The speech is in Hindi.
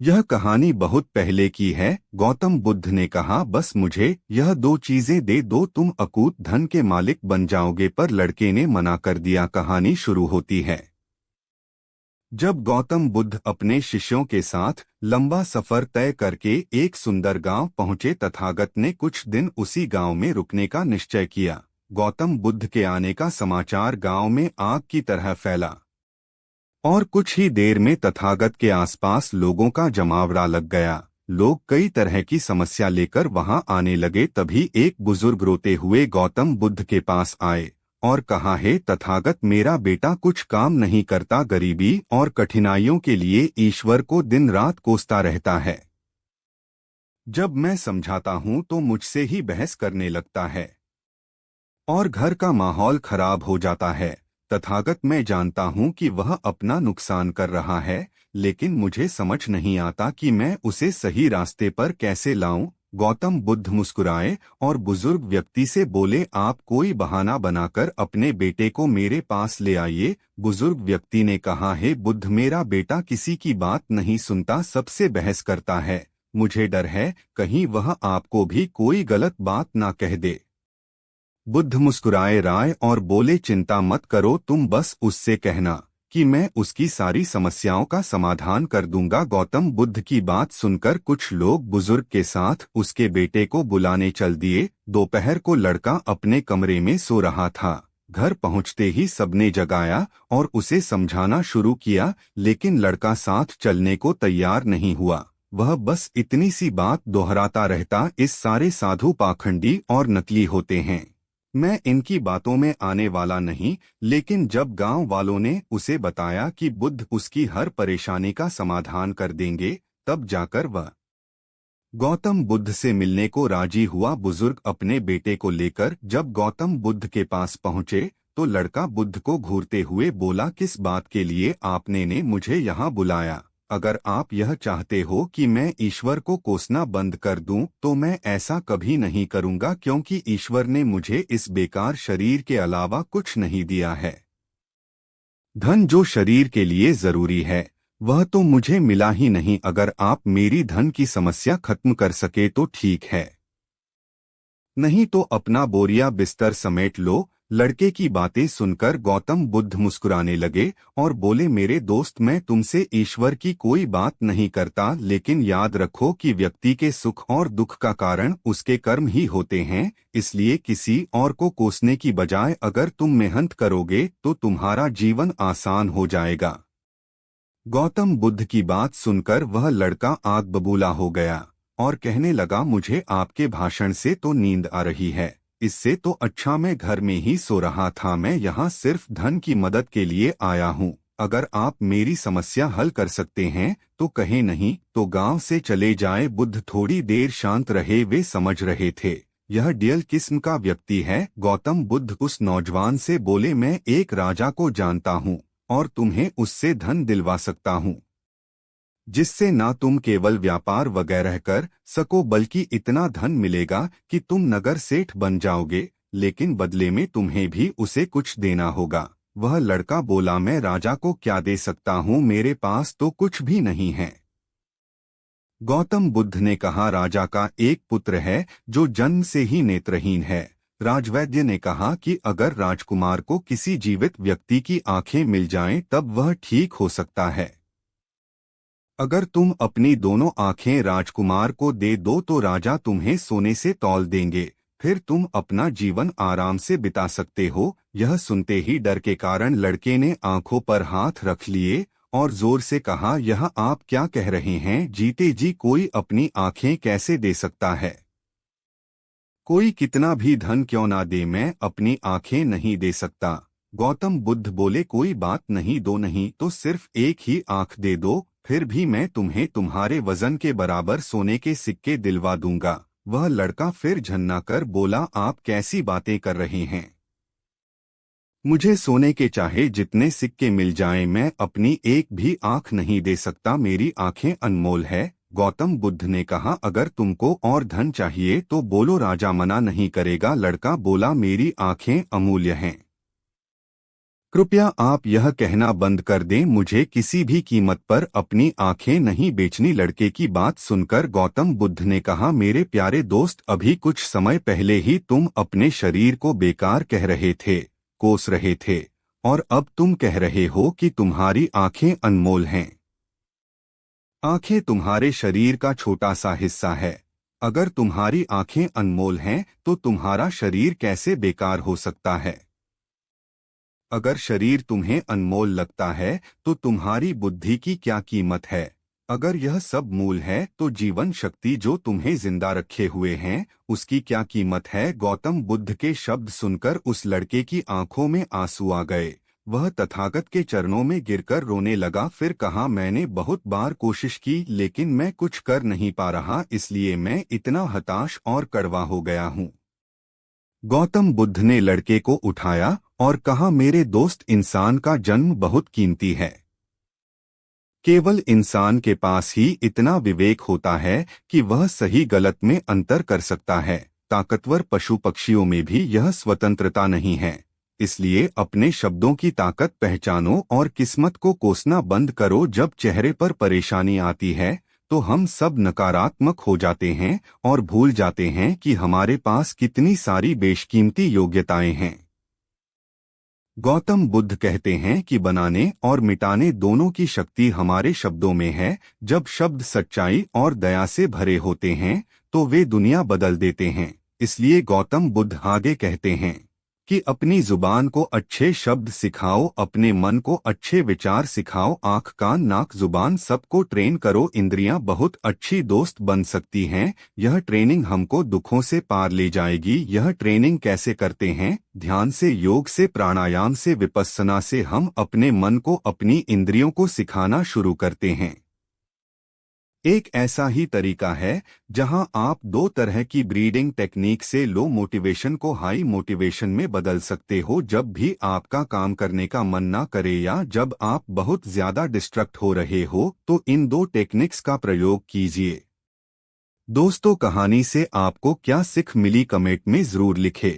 यह कहानी बहुत पहले की है। गौतम बुद्ध ने कहा, बस मुझे यह दो चीजें दे दो, तुम अकूत धन के मालिक बन जाओगे। पर लड़के ने मना कर दिया। कहानी शुरू होती है जब गौतम बुद्ध अपने शिष्यों के साथ लंबा सफर तय करके एक सुंदर गांव पहुंचे। तथागत ने कुछ दिन उसी गांव में रुकने का निश्चय किया। गौतम बुद्ध के आने का समाचार गांव में आग की तरह फैला और कुछ ही देर में तथागत के आसपास लोगों का जमावड़ा लग गया। लोग कई तरह की समस्या लेकर वहां आने लगे। तभी एक बुजुर्ग रोते हुए गौतम बुद्ध के पास आए और कहा, हे तथागत, मेरा बेटा कुछ काम नहीं करता, गरीबी और कठिनाइयों के लिए ईश्वर को दिन रात कोसता रहता है। जब मैं समझाता हूं तो मुझसे ही बहस करने लगता है और घर का माहौल खराब हो जाता है। तथागत, मैं जानता हूं कि वह अपना नुकसान कर रहा है, लेकिन मुझे समझ नहीं आता कि मैं उसे सही रास्ते पर कैसे लाऊं। गौतम बुद्ध मुस्कुराए और बुजुर्ग व्यक्ति से बोले, आप कोई बहाना बनाकर अपने बेटे को मेरे पास ले आइए। बुजुर्ग व्यक्ति ने कहा, हे बुद्ध, मेरा बेटा किसी की बात नहीं सुनता, सबसे बहस करता है। मुझे डर है कहीं वह आपको भी कोई गलत बात ना कह दे। बुद्ध मुस्कुराए राय और बोले, चिंता मत करो, तुम बस उससे कहना कि मैं उसकी सारी समस्याओं का समाधान कर दूंगा। गौतम बुद्ध की बात सुनकर कुछ लोग बुजुर्ग के साथ उसके बेटे को बुलाने चल दिए। दोपहर को लड़का अपने कमरे में सो रहा था। घर पहुंचते ही सबने जगाया और उसे समझाना शुरू किया, लेकिन लड़का साथ चलने को तैयार नहीं हुआ। वह बस इतनी सी बात दोहराता रहता, इस सारे साधु पाखंडी और नकली होते हैं, मैं इनकी बातों में आने वाला नहीं। लेकिन जब गांव वालों ने उसे बताया कि बुद्ध उसकी हर परेशानी का समाधान कर देंगे, तब जाकर वह गौतम बुद्ध से मिलने को राजी हुआ। बुजुर्ग अपने बेटे को लेकर जब गौतम बुद्ध के पास पहुंचे तो लड़का बुद्ध को घूरते हुए बोला, किस बात के लिए आपने ने मुझे यहाँ बुलाया? अगर आप यह चाहते हो कि मैं ईश्वर को कोसना बंद कर दूं, तो मैं ऐसा कभी नहीं करूंगा, क्योंकि ईश्वर ने मुझे इस बेकार शरीर के अलावा कुछ नहीं दिया है। धन जो शरीर के लिए जरूरी है वह तो मुझे मिला ही नहीं। अगर आप मेरी धन की समस्या खत्म कर सके तो ठीक है, नहीं तो अपना बोरिया बिस्तर समेट लो। लड़के की बातें सुनकर गौतम बुद्ध मुस्कुराने लगे और बोले, मेरे दोस्त, मैं तुमसे ईश्वर की कोई बात नहीं करता, लेकिन याद रखो कि व्यक्ति के सुख और दुख का कारण उसके कर्म ही होते हैं। इसलिए किसी और को कोसने की बजाय अगर तुम मेहनत करोगे तो तुम्हारा जीवन आसान हो जाएगा। गौतम बुद्ध की बात सुनकर वह लड़का आग बबूला हो गया और कहने लगा, मुझे आपके भाषण से तो नींद आ रही है, इससे तो अच्छा मैं घर में ही सो रहा था। मैं यहाँ सिर्फ धन की मदद के लिए आया हूँ। अगर आप मेरी समस्या हल कर सकते हैं तो कहें, नहीं तो गांव से चले जाए। बुद्ध थोड़ी देर शांत रहे। वे समझ रहे थे यह ड्यूअल किस्म का व्यक्ति है। गौतम बुद्ध उस नौजवान से बोले, मैं एक राजा को जानता हूँ और तुम्हें उससे धन दिलवा सकता हूँ, जिससे ना तुम केवल व्यापार वगैरह कर सको, बल्कि इतना धन मिलेगा कि तुम नगर सेठ बन जाओगे, लेकिन बदले में तुम्हें भी उसे कुछ देना होगा। वह लड़का बोला, मैं राजा को क्या दे सकता हूँ, मेरे पास तो कुछ भी नहीं है। गौतम बुद्ध ने कहा, राजा का एक पुत्र है जो जन्म से ही नेत्रहीन है। राजवैद्य ने कहा कि अगर राजकुमार को किसी जीवित व्यक्ति की आंखें मिल जाएं तब वह ठीक हो सकता है। अगर तुम अपनी दोनों आंखें राजकुमार को दे दो तो राजा तुम्हें सोने से तौल देंगे, फिर तुम अपना जीवन आराम से बिता सकते हो। यह सुनते ही डर के कारण लड़के ने आंखों पर हाथ रख लिए और जोर से कहा, यह आप क्या कह रहे हैं? जीते जी कोई अपनी आंखें कैसे दे सकता है? कोई कितना भी धन क्यों ना दे, मैं अपनी आंखें नहीं दे सकता। गौतम बुद्ध बोले, कोई बात नहीं, दो नहीं तो सिर्फ एक ही आंख दे दो, फिर भी मैं तुम्हें तुम्हारे वजन के बराबर सोने के सिक्के दिलवा दूंगा। वह लड़का फिर झन्ना कर बोला, आप कैसी बातें कर रहे हैं? मुझे सोने के चाहे जितने सिक्के मिल जाएं, मैं अपनी एक भी आंख नहीं दे सकता, मेरी आंखें अनमोल है। गौतम बुद्ध ने कहा, अगर तुमको और धन चाहिए तो बोलो, राजा मना नहीं करेगा। लड़का बोला, मेरी आंखें अमूल्य हैं। कृपया आप यह कहना बंद कर दें, मुझे किसी भी कीमत पर अपनी आंखें नहीं बेचनी। लड़के की बात सुनकर गौतम बुद्ध ने कहा, मेरे प्यारे दोस्त, अभी कुछ समय पहले ही तुम अपने शरीर को बेकार कह रहे थे, कोस रहे थे, और अब तुम कह रहे हो कि तुम्हारी आंखें अनमोल हैं। आंखें तुम्हारे शरीर का छोटा सा हिस्सा है। अगर तुम्हारी आंखें अनमोल हैं तो तुम्हारा शरीर कैसे बेकार हो सकता है? अगर शरीर तुम्हें अनमोल लगता है तो तुम्हारी बुद्धि की क्या कीमत है? अगर यह सब मूल है तो जीवन शक्ति जो तुम्हें जिंदा रखे हुए हैं उसकी क्या कीमत है? गौतम बुद्ध के शब्द सुनकर उस लड़के की आंखों में आंसू आ गए। वह तथागत के चरणों में गिरकर रोने लगा। फिर कहा, मैंने बहुत बार कोशिश की लेकिन मैं कुछ कर नहीं पा रहा, इसलिए मैं इतना हताश और कड़वा हो गया हूँ। गौतम बुद्ध ने लड़के को उठाया और कहा, मेरे दोस्त, इंसान का जन्म बहुत कीमती है। केवल इंसान के पास ही इतना विवेक होता है कि वह सही गलत में अंतर कर सकता है। ताकतवर पशु पक्षियों में भी यह स्वतंत्रता नहीं है। इसलिए अपने शब्दों की ताकत पहचानो और किस्मत को कोसना बंद करो। जब चेहरे पर परेशानी आती है तो हम सब नकारात्मक हो जाते हैं और भूल जाते हैं कि हमारे पास कितनी सारी बेशकीमती योग्यताएं हैं। गौतम बुद्ध कहते हैं कि बनाने और मिटाने दोनों की शक्ति हमारे शब्दों में है। जब शब्द सच्चाई और दया से भरे होते हैं तो वे दुनिया बदल देते हैं। इसलिए गौतम बुद्ध आगे कहते हैं कि अपनी जुबान को अच्छे शब्द सिखाओ, अपने मन को अच्छे विचार सिखाओ, आंख कान नाक जुबान सबको ट्रेन करो। इंद्रियां बहुत अच्छी दोस्त बन सकती हैं। यह ट्रेनिंग हमको दुखों से पार ले जाएगी। यह ट्रेनिंग कैसे करते हैं? ध्यान से, योग से, प्राणायाम से, विपस्सना से हम अपने मन को, अपनी इंद्रियों को सिखाना शुरू करते हैं। एक ऐसा ही तरीका है जहां आप दो तरह की ब्रीडिंग टेक्निक से लो मोटिवेशन को हाई मोटिवेशन में बदल सकते हो। जब भी आपका काम करने का मन ना करे या जब आप बहुत ज्यादा डिस्ट्रैक्ट हो रहे हो तो इन दो टेक्निक्स का प्रयोग कीजिए। दोस्तों, कहानी से आपको क्या सीख मिली कमेंट में जरूर लिखें।